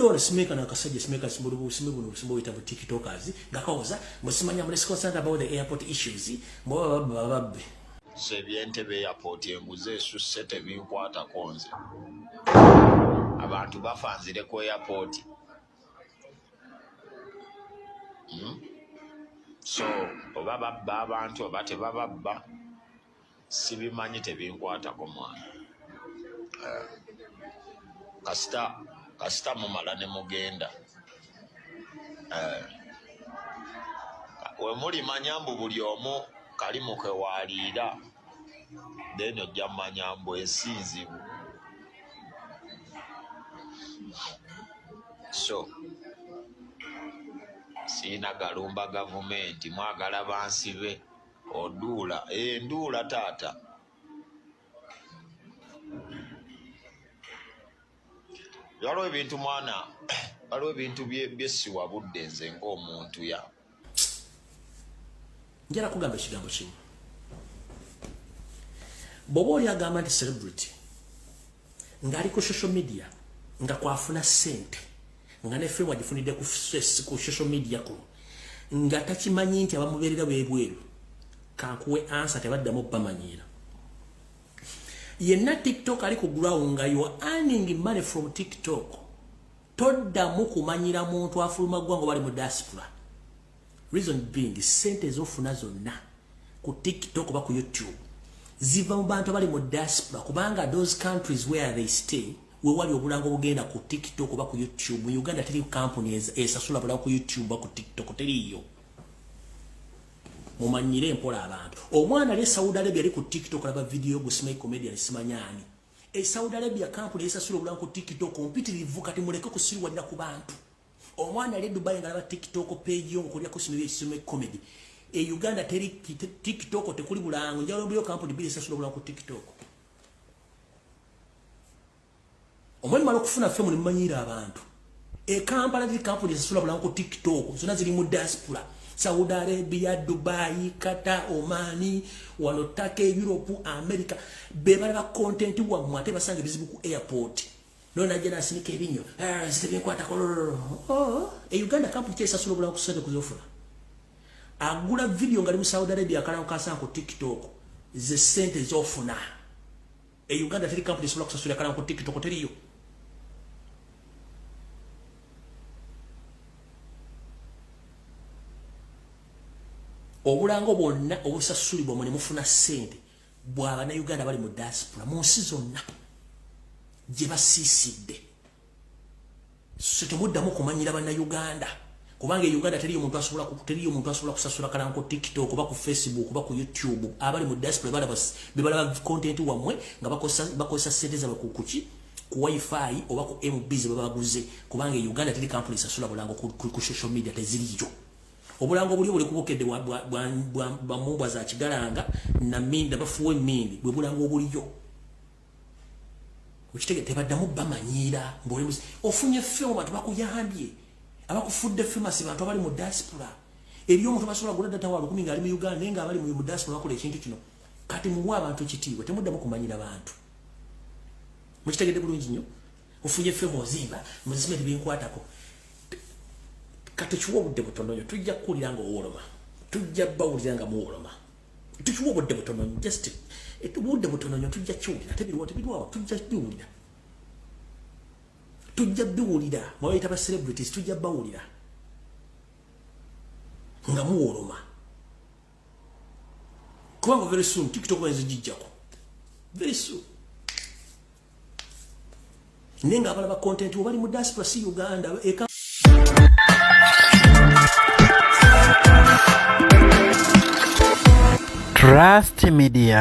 on smeka na kasajja smeka simbu ita TikTokers ngakauza musimanya mlesi concerned about the airport issues babbe sebye Entebbe airport enguze esusse tezinkwata konze abantu bafanzire ku airport so oba babba abantu oba tebababba sibimanyi tezinkwatako mwana kasita mumala ne mugenda we muli manyambu buli omu kalimu kewaliira then ojja manyambu ensinzibu so siina galumba gavumenti mwagala bansibe oduula nduula taata waliwo ebintu mwana waliwo ebintu byesiwa budde nze ng'omuntu ya njala kugamba ekigambo kimu bw'oba oli agamba nti celebrity ng'ali ku social media nga kwafuna ssente nga ne firimu agifunidde ku social media kuno nga takimanyi nti abamubeerera bwebweru kankuwe ansa tebaddamu bamanyiira yenna TikTok ali ku ground nga you are earning money from TikTok toddamu kumanyira muntu afuluma ggwanga bali mu diaspora reason being sente zofuna zonna ku TikTok oba ku YouTube ziva mu bantu bali mu diaspora kubanga those countries where they stay we wali obulango bugenda ku TikTok oba ku YouTube mu Uganda teri company esasula bulango ku YouTube oba ku TikTok teriyo mumanyire mpola abantu omwana ali Saudi Arabia ali ku TikTok alaba video gusima comedian simanyani Saudi Arabia company esasula bulango ku TikTok competitive kati muleke kusirwadira ku bantu omwana ali Dubai ngalaba TikTok page yo ngokulya kusimira isime comedy Uganda teri TikTok tekuli bulango njalo mbyo company bili esasula bulango ku TikTok omwani malo kufuna femu nimanyira abantu Kampala di company esasula bulango ku TikTok zona ziri mu diaspora Saudi Arabia, Dubai, Qatar, Omani, walotake Europe, America, bebala ba content wa mwate basange bizibu ku airport. Nona jena sinike ebinyo. Tezimukwatako. Uganda company kesa solo bula kusente kuzofuna. Agula video ngali mu Saudi Arabia kala nkasa ku TikTok. Ze sente zofuna. Uganda teri company solo kusasula kala ku TikTok teriyo. Obulango bonna obusasulibwa mu ne mufuna ssente bw'aba na Uganda bali mu diaspora mu nsi zonna gye basiisidde so temuddamu kumanyira banna Uganda kubanga Uganda teriyo muntu asobola kusasula kala ku TikTok oba ku Facebook oba ku YouTube abali mu diaspora balaba content wamwe nga bakozesa ssente zaabwe ku wifi oba ku MB ze babaguze kubanga Uganda teri company sasula bulango ku social media teziriyo obulango buli kubokedde bwa mumbwa za kigalanga na minda bafuwe mindi bwe bulango buliyo ukitege tebaddamu bamanyira mbole ofunye film abantu bakuyambye abakufudde famous abantu abali mu diaspora eriyo omuntu basobola gula data wabo kuminga ali mu Uganda nenga abali mu diaspora bakola ekintu kino kati muwa abantu kitiibwe temuddamu kumanyira abantu mukitegedde bulungi nnyo ofunye film ozimba muzime tezinkwatako katuchuwa budde butono tujja kulira nga owoloma tujja bawulira nga muwoloma tuchuwa budde butono just budde butono tujja kiwulira tebirwa tujja biwulira mwabayita ba celebrities tujja bawulira nga muwoloma kubanga very soon TikTok wenze jijjako very soon nenga abalaba content obali mu diaspora si Uganda Trust Media.